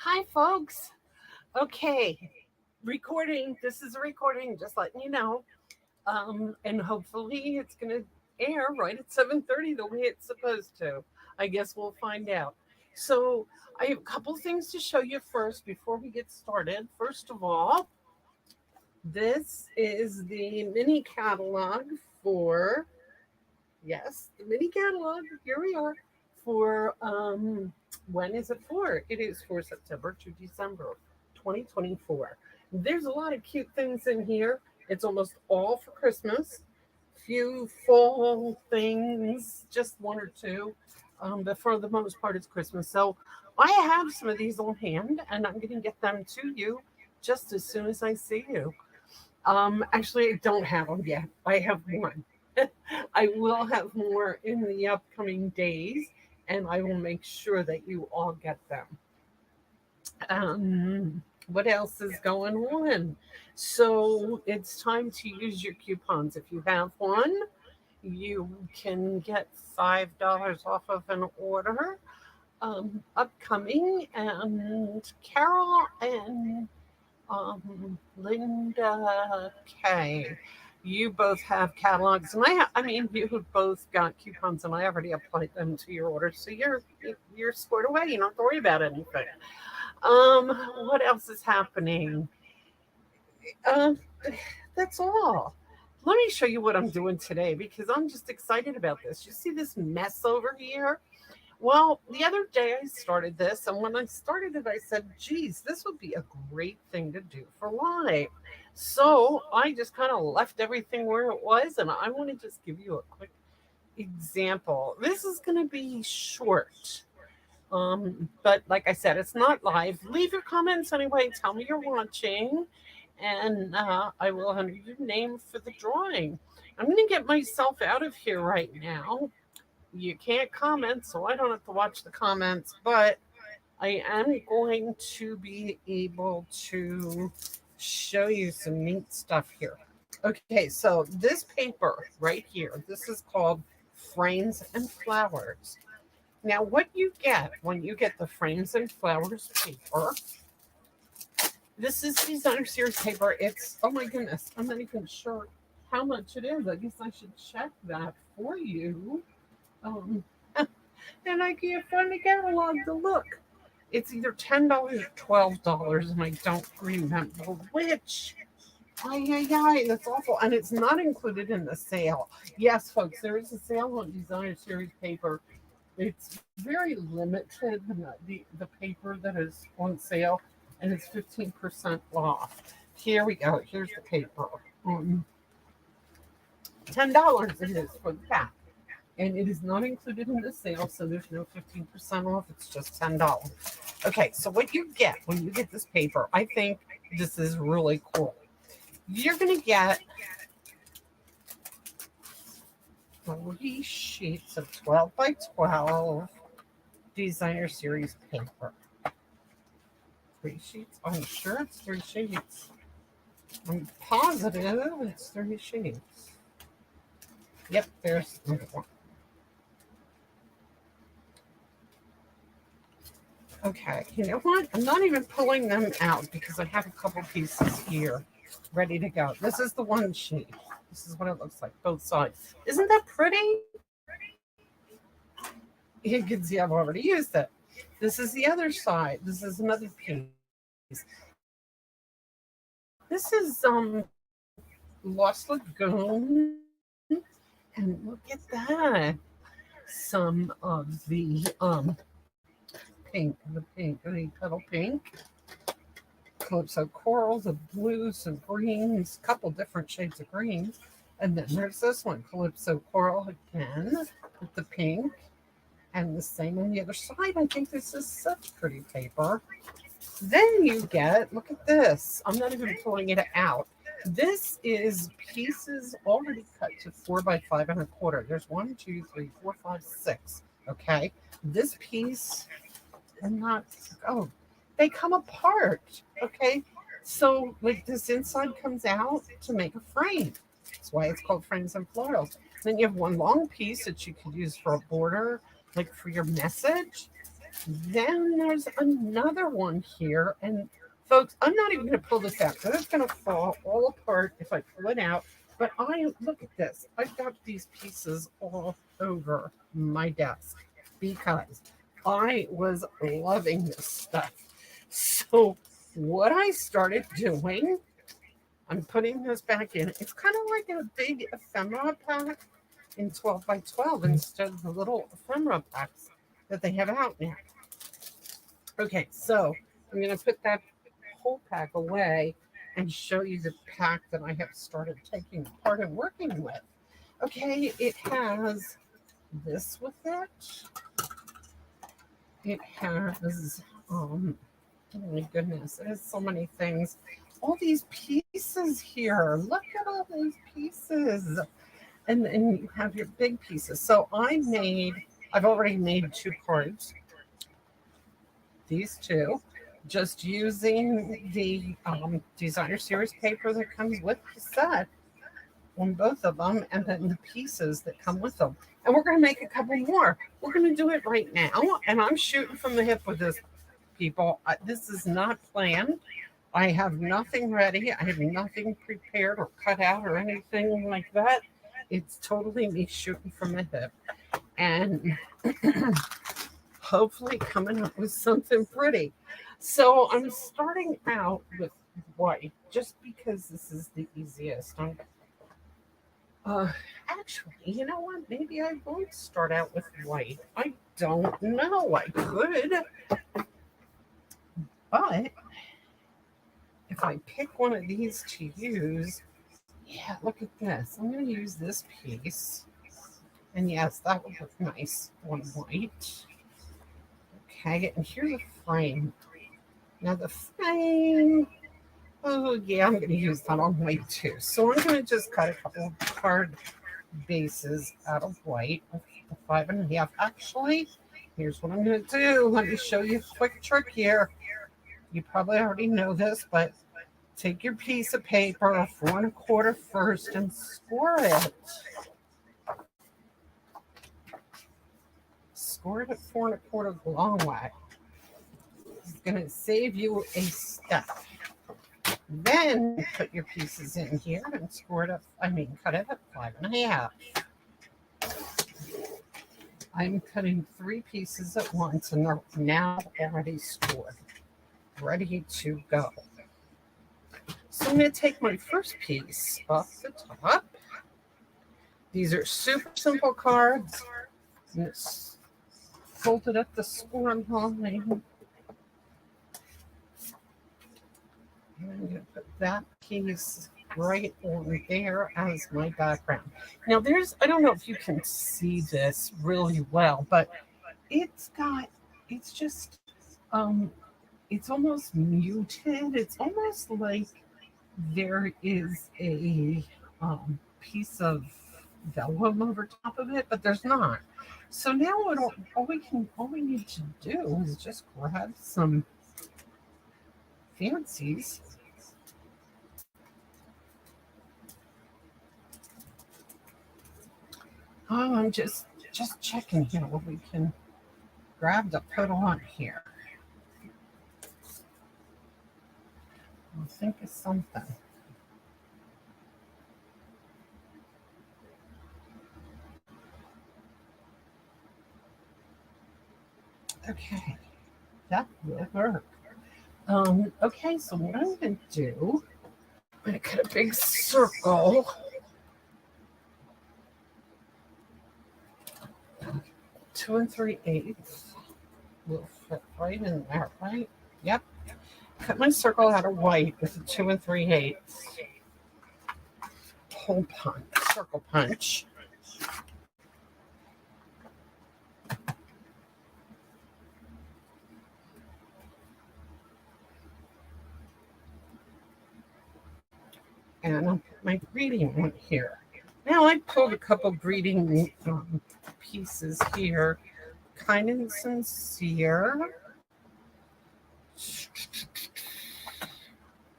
Hi, folks. Okay, recording. This is a recording, just letting you know. And hopefully it's gonna air right at 7:30 the way it's supposed to. I guess we'll find out. So I have a couple things to show you first before we get started. First of all, this is the mini catalog for yes, the mini catalog. Here we are for when is it for? It is for September to December 2024. There's a lot of cute things in here. It's almost all for Christmas. Few fall things, just one or two. But for the most part, it's Christmas. So I have some of these on hand, and I'm going to get them to you just as soon as I see you. Actually, I don't have them yet. I have one. I will have more in the upcoming days, and I will make sure that you all get them. What else is going on? So it's time to use your coupons. If you have one, you can get $5 off of an order. Upcoming, and Carol and Linda K. You both have catalogs, and I mean, you have both got coupons, and I already applied them to your order, so you're squared away. You don't have to worry about anything. What else is happening? Um, that's all. Let me show you what I'm doing today because I'm just excited about this. You see this mess over here? Well, the other day I started this, and when I started it, I said, geez, this would be a great thing to do for live. So I just kind of left everything where it was, and I want to just give you a quick example. This is going to be short. But like I said, it's not live. Leave your comments anyway. Tell me you're watching, and I will enter your name for the drawing. I'm going to get myself out of here right now. You can't comment, so I don't have to watch the comments, but I am going to be able to show you some neat stuff here. Okay, so this paper right here, this is called Frames and Flowers. Now, what you get when you get the Frames and Flowers paper, this is designer series paper. It's, oh my goodness, I'm not even sure how much it is. I guess I should check that for you. Um, and I can't find the catalog to look. It's either $10 or $12, and I don't remember which. Ay, ay, ay, that's awful. And it's not included in the sale. Yes, folks, there is a sale on designer series paper. It's very limited, the paper that is on sale, and it's 15% off. Here we go. Here's the paper. $10 it is for the pack. And it is not included in the sale, so there's no 15% off. It's just $10. Okay, so what you get when you get this paper, I think this is really cool. You're going to get 3 sheets of 12 by 12 designer series paper. 3 sheets? I'm sure it's 3 sheets. I'm positive it's 3 sheets. Yep, there's one. Okay, you know what? I'm not even pulling them out because I have a couple pieces here ready to go. This is the one sheet. This is what it looks like, both sides. Isn't that pretty? You can see I've already used it. This is the other side. This is another piece. This is Lost Lagoon. And look at that. Some of the the petal pink, calypso corals of blues and greens, couple different shades of greens. And then there's this one, calypso coral again with the pink, and the same on the other side. I think this is such pretty paper. Then you get, look at this. I'm not even pulling it out. This is pieces already cut to 4 by 5 1/4. There's 1, 2, 3, 4, 5, 6. Okay. This piece, and not, oh, they come apart. Okay. So, like, this inside comes out to make a frame. That's why it's called Frames and Florals. Then you have one long piece that you could use for a border, like for your message. Then there's another one here. And folks, I'm not even going to pull this out because it's going to fall all apart if I pull it out. But look at this. I've got these pieces all over my desk because I was loving this stuff. So what I started doing, I'm putting this back in. It's kind of like a big ephemera pack in 12 by 12 instead of the little ephemera packs that they have out now. Okay, so I'm going to put that whole pack away and show you the pack that I have started taking part in working with. Okay, it has this with it. It has, oh my goodness, it has so many things. All these pieces here. Look at all these pieces. And then you have your big pieces. So I've already made 2 cards. These 2, just using the designer series paper that comes with the set on both of them, and then the pieces that come with them. And we're going to make a couple more. We're going to do it right now, and I'm shooting from the hip with this, people. This is not planned. I have nothing ready. I have nothing prepared or cut out or anything like that. It's totally me shooting from the hip. And hopefully coming up with something pretty. So I'm starting out with white just because this is the easiest. Actually, you know what? Maybe I won't start out with white. I don't know. I could. But if I pick one of these to use, yeah, look at this. I'm going to use this piece. And yes, that would look nice on white. Okay, and here's a frame. Now the frame, oh yeah, I'm going to use that on white too. So I'm going to just cut a couple of card bases out of white with the 5.5. Actually, here's what I'm going to do. Let me show you a quick trick here. You probably already know this, but take your piece of paper, 4 1/4 first, and score it. Score it at 4 1/4 the long way. It's going to save you a step. Then put your pieces in here and score it up. Cut it at 5.5. I'm cutting 3 pieces at once, and they're now already scored, ready to go. So I'm going to take my first piece off the top. These are super simple cards. And it's folded up the score line. And I'm going to put that piece right over there as my background. Now I don't know if you can see this really well, but it's almost muted. It's almost like there is a piece of vellum over top of it, but there's not. So now all we need to do is just grab some fancies. Oh, I'm just checking here what we can grab to put on here. I'll think of something. Okay, that will work. Okay, so what I'm going to do, I'm going to cut a big circle. 2 3/8 will fit right in there, right? Yep. Cut my circle out of white with a 2 3/8 hole punch, circle punch. And I'll put my greeting one here. Now I pulled a couple greeting pieces here. Kind and sincere.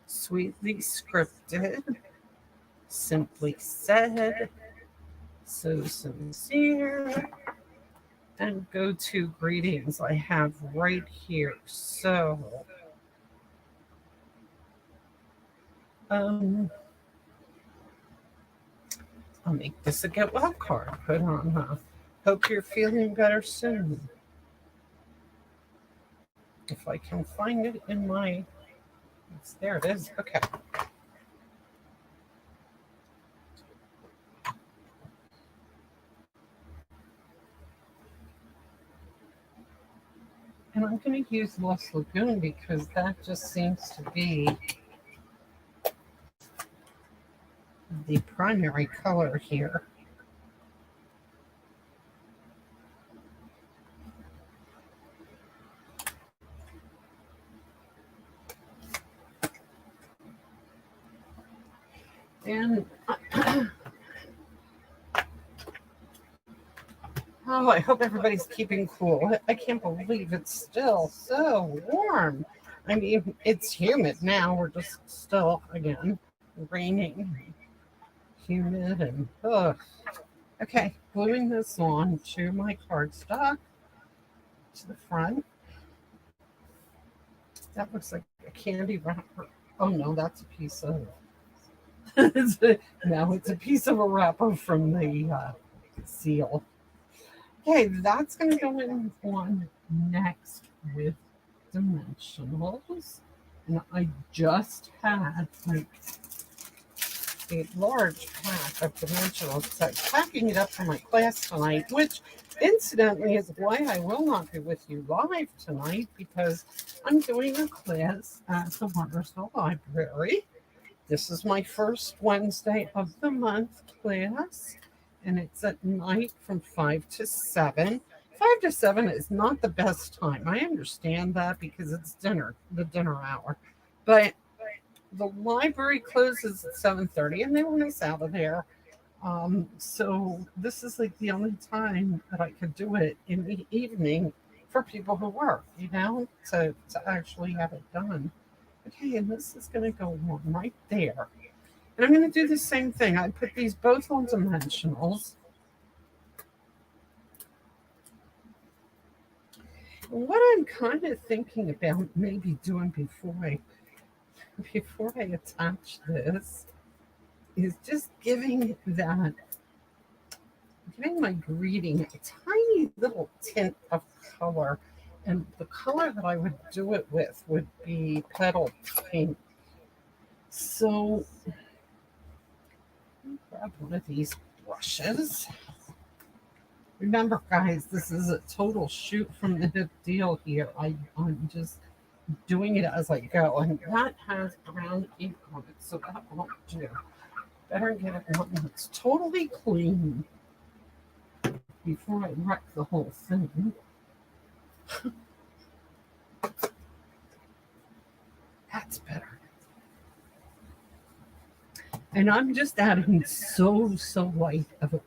Sweetly scripted. Simply said. So sincere. and go to greetings I have right here. So, um, I'll make this a get well card. Put on, hope you're feeling better soon. If I can find it in my, there it is. Okay. And I'm going to use Lost Lagoon because that just seems to be the primary color here. And oh, I hope everybody's keeping cool. I can't believe it's still so warm. I mean, it's humid now. We're just still, again, raining, humid, and ugh. Okay, gluing this on to my cardstock to the front. That looks like a candy wrapper. Oh no, that's a piece of. No, it's a piece of a wrapper from the seal. Okay, that's going to go in on next with dimensionals. And I just had like a large pack of dimensionals. So I'm packing it up for my class tonight, which incidentally is why I will not be with you live tonight because I'm doing a class at the Huntersville Library. This is my first Wednesday of the month class, and it's at night from 5 to 7. 5 to 7 is not the best time. I understand that because it's dinner, the dinner hour. But the library closes at 7:30 and they want us out of there. So this is like the only time that I could do it in the evening for people who work, to actually have it done. Okay, and this is going to go on right there. And I'm going to do the same thing. I put these both on dimensionals. What I'm kind of thinking about maybe doing before I attach this is just giving my greeting a tiny little tint of color. And the color that I would do it with would be petal pink. So grab one of these brushes. Remember, guys, this is a total shoot from the hip deal here. I'm just doing it as I go. And that has brown ink on it, so that won't do. Better get it one that's totally clean before I wreck the whole thing. That's better. And I'm just adding so light of a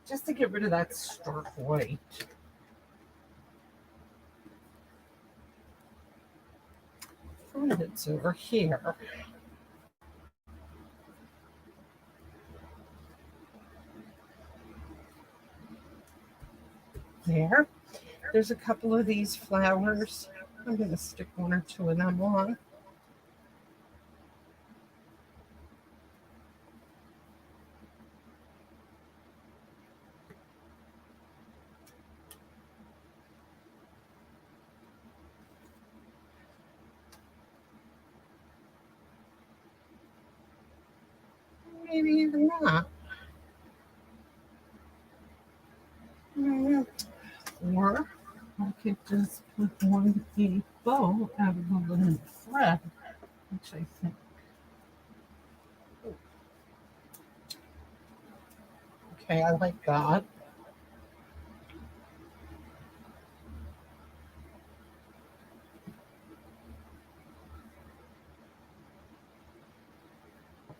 just to get rid of that stark white. And it's over here. There. There's a couple of these flowers. I'm going to stick one or two of them on. Maybe even not. Or I could just put one a bow out of a linen thread, which I think. Okay, I like that.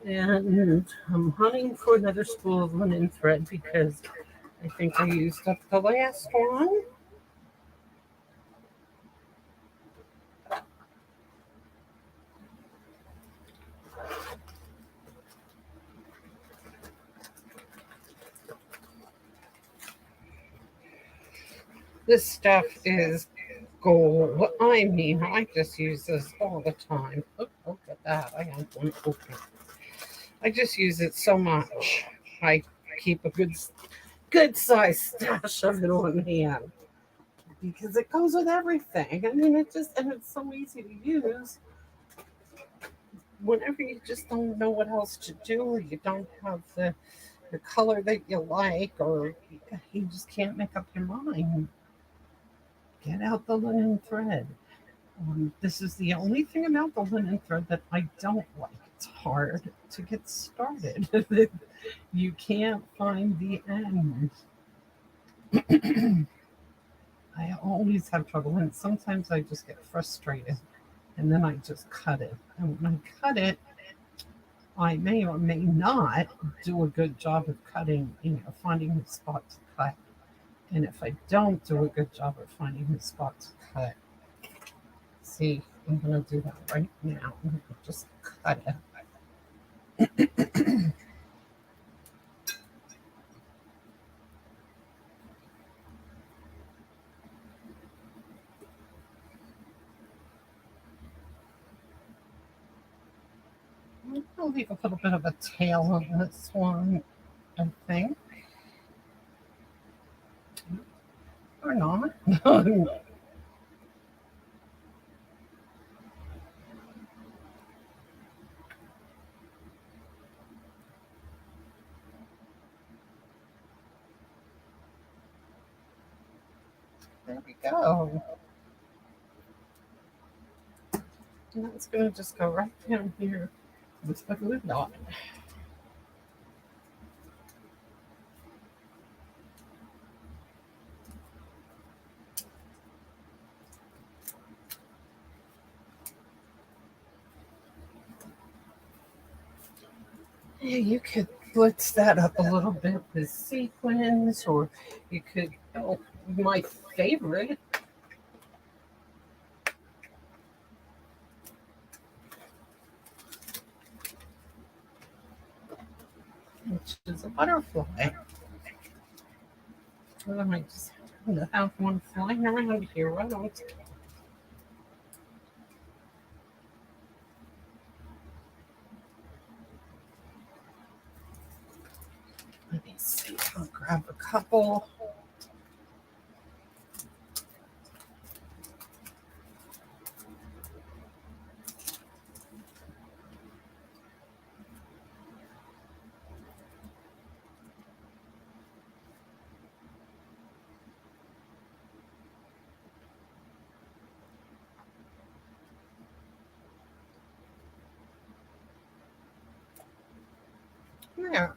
And I'm hunting for another spool of linen thread because I think I used up the last one. This stuff is gold. I mean, I just use this all the time. Look at that. I have one open. I just use it so much. I keep a good size stash of it on hand because it goes with everything. I mean, and it's so easy to use whenever you just don't know what else to do, or you don't have the color that you like, or you just can't make up your mind. Get out the linen thread. This is the only thing about the linen thread that I don't like. It's hard to get started. You can't find the end. I always have trouble, and sometimes I just get frustrated, and then I just cut it. And when I cut it, I may or may not do a good job of cutting, finding the spot to cut. And if I don't do a good job of finding the spot to cut, see, I'm going to do that right now. I'm going to just cut it. I'll leave a little bit of a tail on this one, I think. Or not. There we go. And that's going to just go right down here with the glue dot. Yeah, you could blitz that up a little bit with sequins, or you could, oh, my favorite, which is a butterfly. Well, I might just have one flying around here. Why don't let me see? I'll grab a couple. There.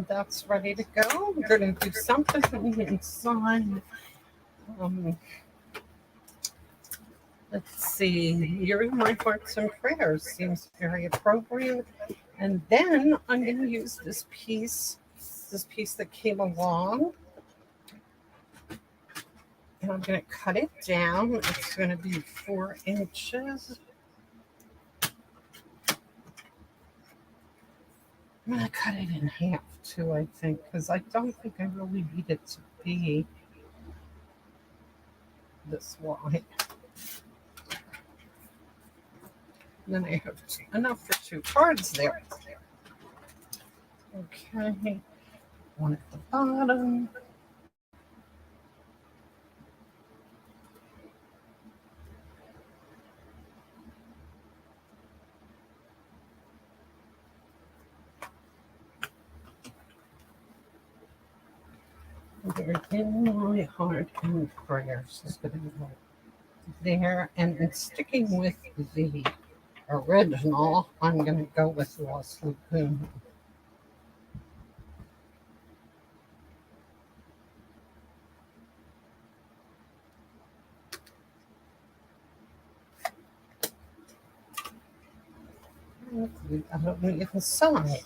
That's ready to go. We're going to do something inside. Um, let's see. You're in my hearts and prayers. Seems very appropriate. And then I'm going to use this piece that came along, and I'm going to cut it down. It's going to be 4 inches. I'm going to cut it in half too, I think, because I don't think I really need it to be this wide. And then I have enough for 2 cards there. Okay, one at the bottom. They're in my heart and prayers. Is going to go there, and sticking with the original, I'm going to go with Lost Lagoon. I don't need the side.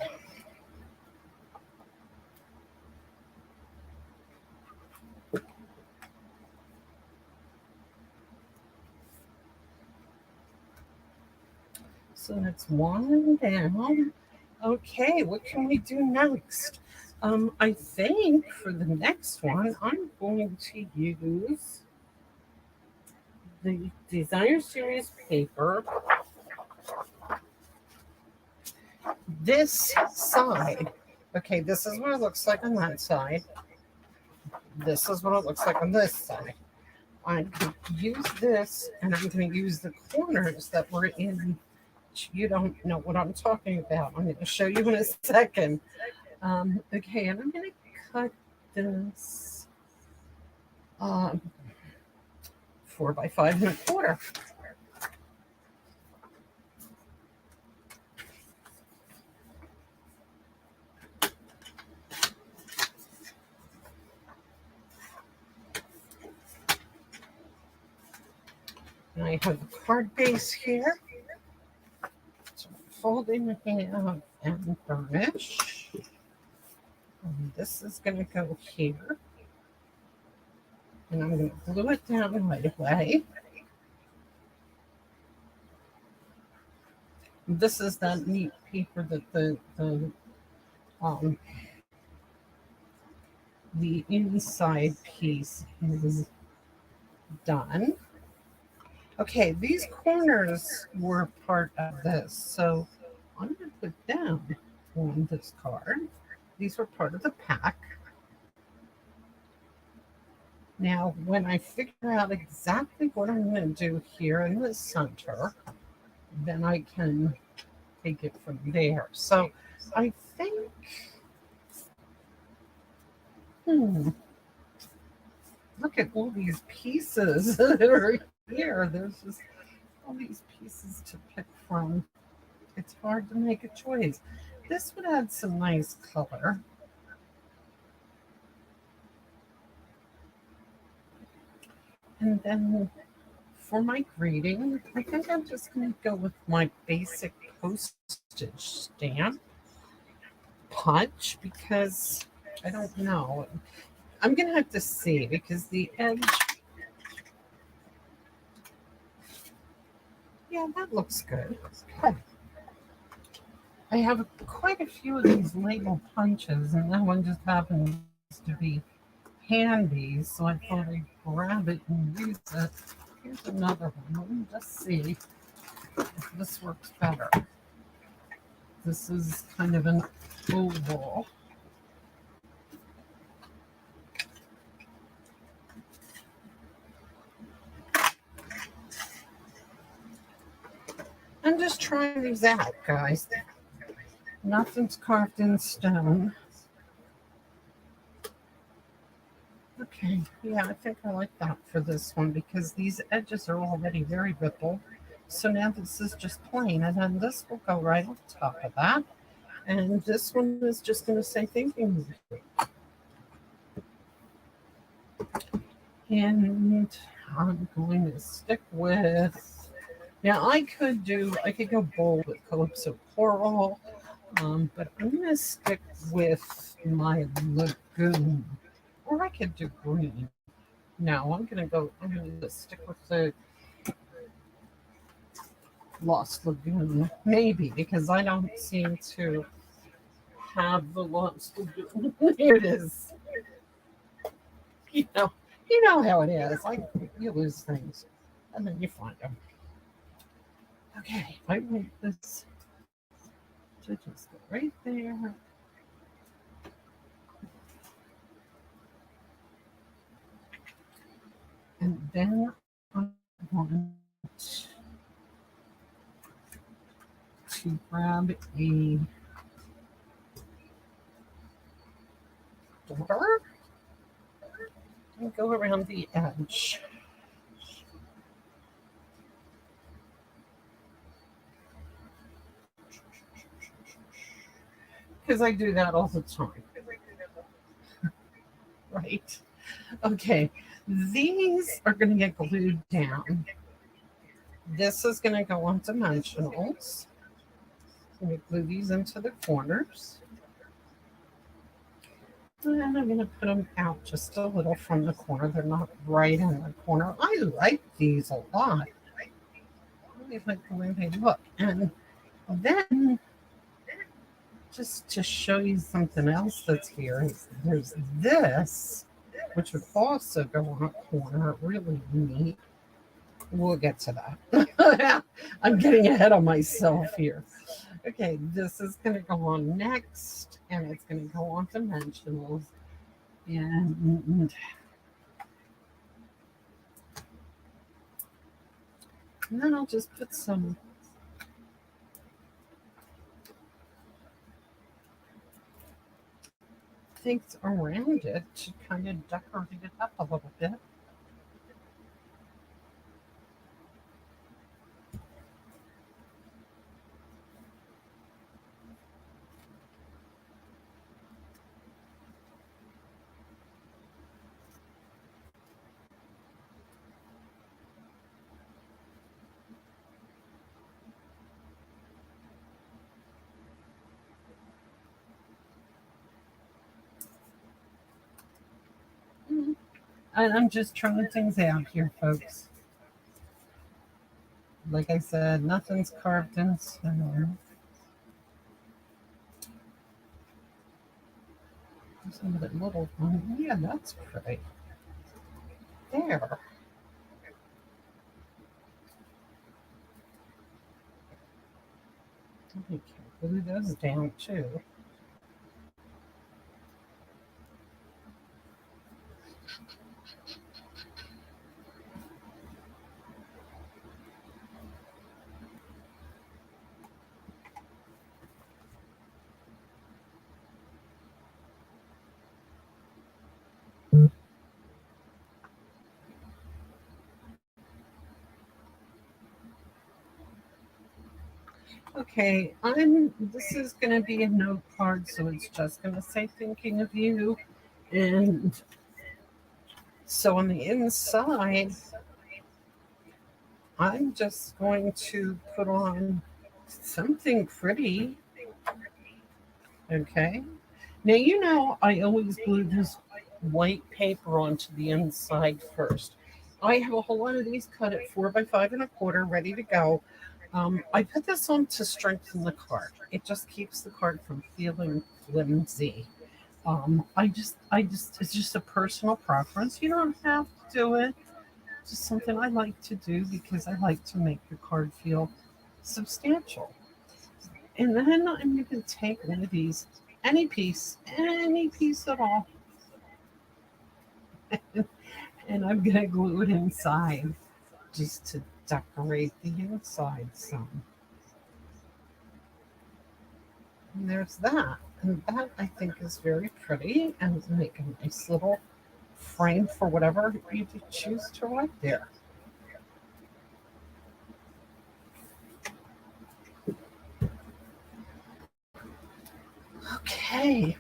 So that's one down. Okay, what can we do next? I think for the next one, I'm going to use the Designer Series paper. This side, okay, this is what it looks like on that side. This is what it looks like on this side. I'm going to use this, and I'm going to use the corners that were in. You don't know what I'm talking about. I'm going to show you in a second. Okay, and I'm going to cut this 4 by 5 1/4. And I have the card base here. So folding hand and burnish. And this is going to go here. And I'm going to glue it down right away. This is that neat paper that the inside piece is done. Okay, these corners were part of this, so I'm going to put down on this card. These were part of the pack. Now, when I figure out exactly what I'm going to do here in the center, then I can take it from there. So I think, look at all these pieces that are here. There's just all these pieces to pick from. It's hard to make a choice. This would add some nice color. And then for my greeting, I think I'm just going to go with my basic postage stamp punch because I don't know. I'm going to have to see because the edge, yeah, that looks good. Okay. I have quite a few of these label punches, and that one just happens to be handy, so I thought I'd grab it and use it. Here's another one. Let me just see if this works better. This is kind of an oval. I'm just trying these out, guys. Nothing's carved in stone. Okay, yeah, I think I like that for this one because these edges are already very rippled. So now this is just plain, and then this will go right on top of that. And this one is just going to say thank you. And I'm going to stick with, now I could go bold with Calypso Coral, but I'm going to stick with my Lagoon. Or I could do green. No, I'm going to stick with the Lost Lagoon. Maybe, because I don't seem to have the Lost Lagoon. Here it is. You know how it is. Like, you lose things, and then you find them. Okay, I want this to just go right there. And then I want to grab a border and go around the edge. Because I do that all the time. Right? Okay, these are going to get glued down. This is going to go on dimensionals. I'm going to glue these into the corners. And I'm going to put them out just a little from the corner. They're not right in the corner. I like these a lot. I really like the way they look. And then just to show you something else that's here, there's this, which would also go on a corner, really neat. We'll get to that. I'm getting ahead of myself here. Okay, this is going to go on next, and it's going to go on dimensionals. And then I'll just put some things around it to kind of decorate it up a little bit. And I'm just trying things out here, folks. Like I said, nothing's carved in stone. Some of that little one. Yeah, that's pretty. There. We can glue those down too. Okay, this is gonna be a note card, so it's just gonna say thinking of you. And so on the inside, I'm just going to put on something pretty. Okay. Now, you know, I always glue this white paper onto the inside first. I have a whole lot of these cut at 4 by 5 1/4, ready to go. I put this on to strengthen the card. It just keeps the card from feeling flimsy. It's just a personal preference. You don't have to do it. Just something I like to do because I like to make the card feel substantial. And then I'm going to take one of these, any piece at all, and I'm going to glue it inside just to decorate the inside some. And there's that. And that I think is very pretty and make a nice little frame for whatever you choose to write there. Okay,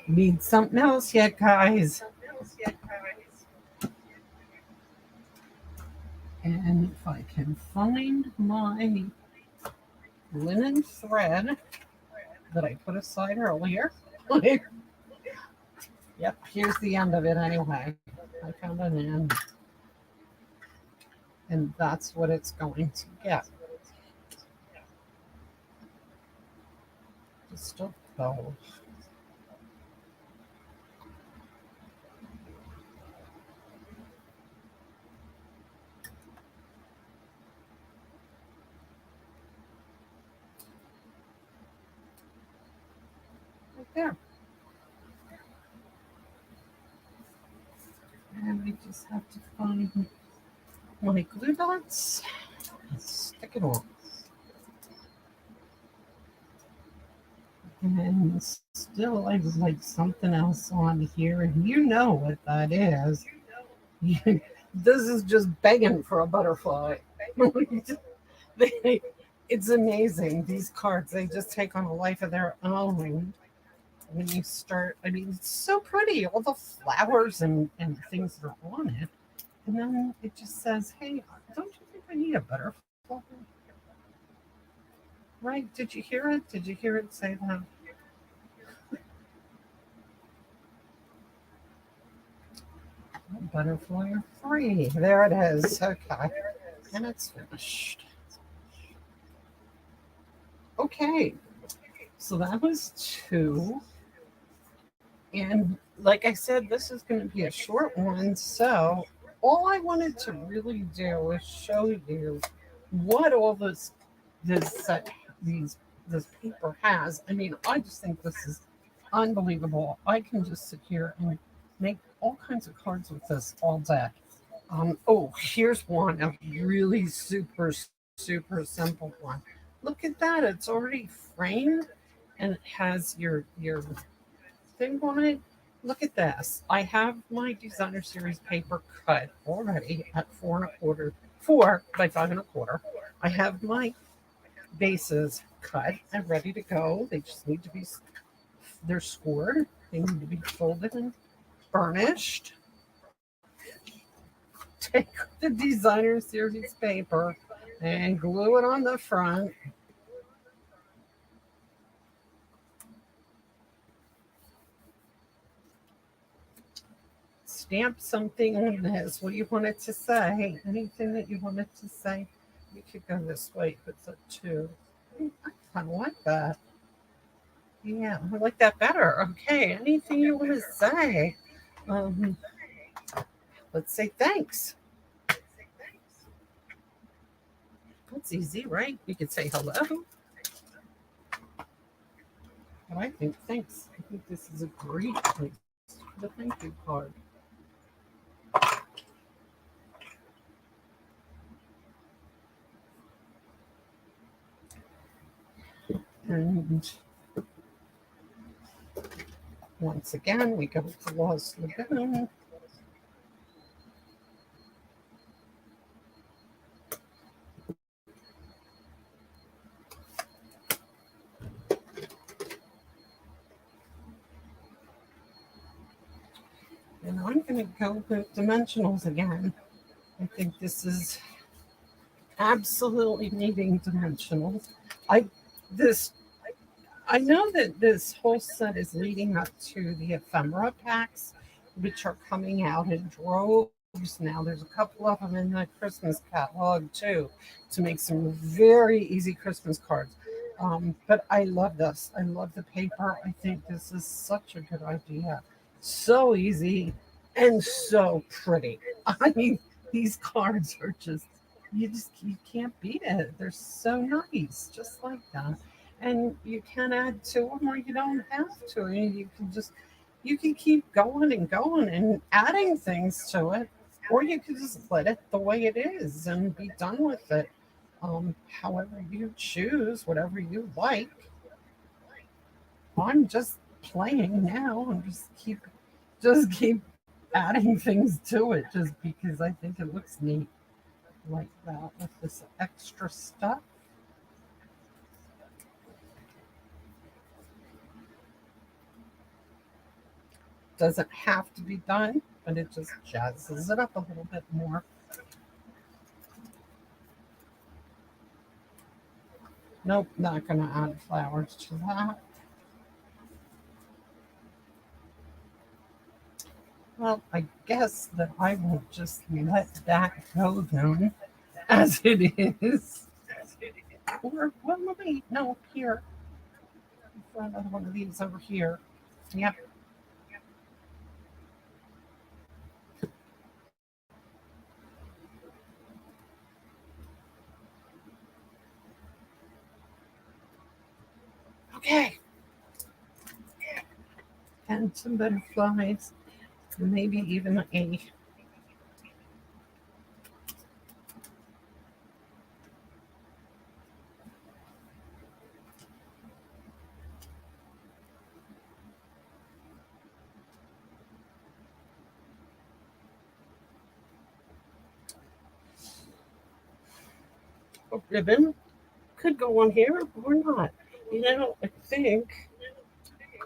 need something else yet, guys? And if I can find my linen thread that I put aside earlier. Yep, here's the end of it anyway. I found an end. And that's what it's going to get. Just a bow. Right there. And I just have to find my glue dots and stick it on. And still, I would like something else on here, and you know what that is. This is just begging for a butterfly. It's amazing. These cards, they just take on a life of their own when you start. I mean, it's so pretty, all the flowers and things that are on it. And then it just says, hey, don't you think I need a butterfly? Right? Did you hear it? Did you hear it say that? Butterfly free. There it is. Okay. And it's finished. Okay. So that was two. And like I said, this is going to be a short one. So all I wanted to really do is show you what all this set these this paper has. I mean, I just think this is unbelievable. I can just sit here and make all kinds of cards with this all day. Oh, here's one, a really super simple one. Look at that. It's already framed and it has your thing on it. Look at this. I have my designer series paper cut already at 4 1/4, 4 by 5 1/4. I have my bases cut and ready to go. They just need to be, they're scored. They need to be folded and burnished. Take the designer series paper and glue it on the front. Stamp something on this. What do you want it to say? Anything that you want it to say? We could go this way if it's a two. I kind of like that. Yeah, I like that better. Okay, anything you want to say? Um, let's say thanks. That's easy, right? You could say hello. But I think thanks. I think this is a great place for the thank you card. And once again, we go to Lost Lagoon. And I'm going to go with dimensionals again. I think this is absolutely needing dimensionals. I this I know that this whole set is leading up to the ephemera packs, which are coming out in droves now. There's a couple of them in the Christmas catalog too, to make some very easy Christmas cards. But I love this. I love the paper. I think this is such a good idea. So easy and so pretty. I mean, these cards are just you can't beat it. They're so nice, just like that. And you can add to them or you don't have to. You can just you can keep going and adding things to it, or you can just let it the way it is and be done with it. However you choose, whatever you like. I'm just playing now and just keep adding things to it just because I think it looks neat like that with this extra stuff. Doesn't have to be done, but it just jazzes it up a little bit more. Nope, not going to add flowers to that. Well, I guess that I will just let that go then as it is. Or, well, wait, no, here. For another one of these over here. Yep. Okay. And some butterflies. Maybe even a ribbon. Could go on here or not. I think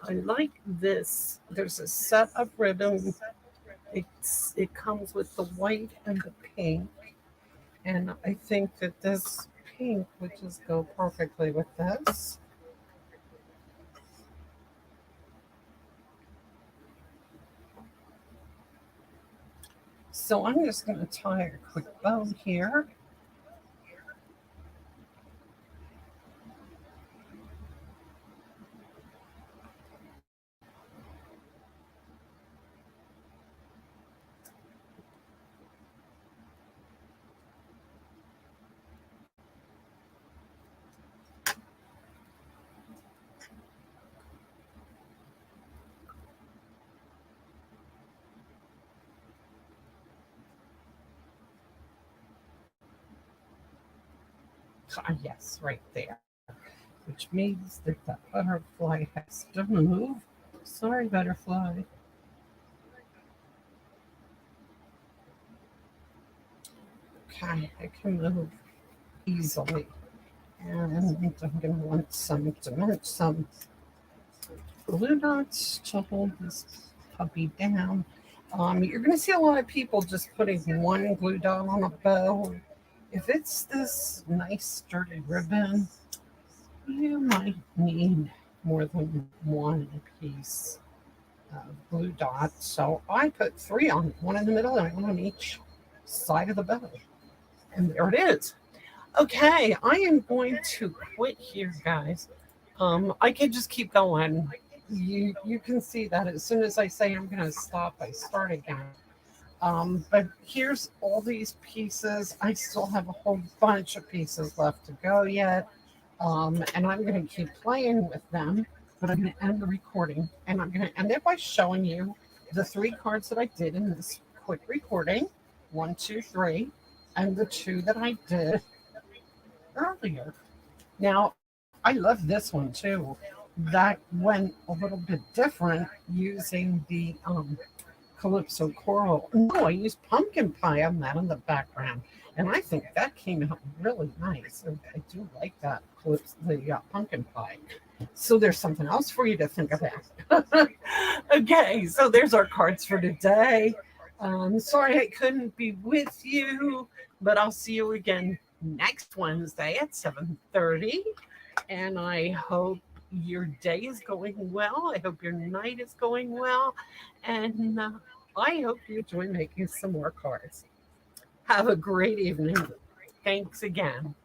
I like this. There's a set of ribbons. It comes with the white and the pink, and I think that this pink would just go perfectly with this. So I'm just going to tie a quick bow here. Yes, right there. Which means that the butterfly has to move. Sorry, butterfly. Okay, I can move easily. And I'm going to want some glue dots to hold this puppy down. You're going to see a lot of people just putting one glue dot on a bow. If it's this nice sturdy ribbon, you might need more than one piece of glue dot. So I put three on, one in the middle and one on each side of the bow. And there it is. Okay, I am going to quit here, guys. I could just keep going. You can see that as soon as I say I'm going to stop, I start again. But here's all these pieces. I still have a whole bunch of pieces left to go yet. And I'm going to keep playing with them, but I'm going to end the recording. And I'm going to end it by showing you the three cards that I did in this quick recording. One, two, three. And the two that I did earlier. Now, I love this one too. That went a little bit different using the Calypso Coral. No, I used pumpkin pie on that in the background. And I think that came out really nice. I do like that, the pumpkin pie. So there's something else for you to think about. Okay, so there's our cards for today. Sorry I couldn't be with you, but I'll see you again next Wednesday at 7:30. And I hope your day is going well. I hope your night is going well. And I hope you enjoy making some more cards. Have a great evening. Thanks again.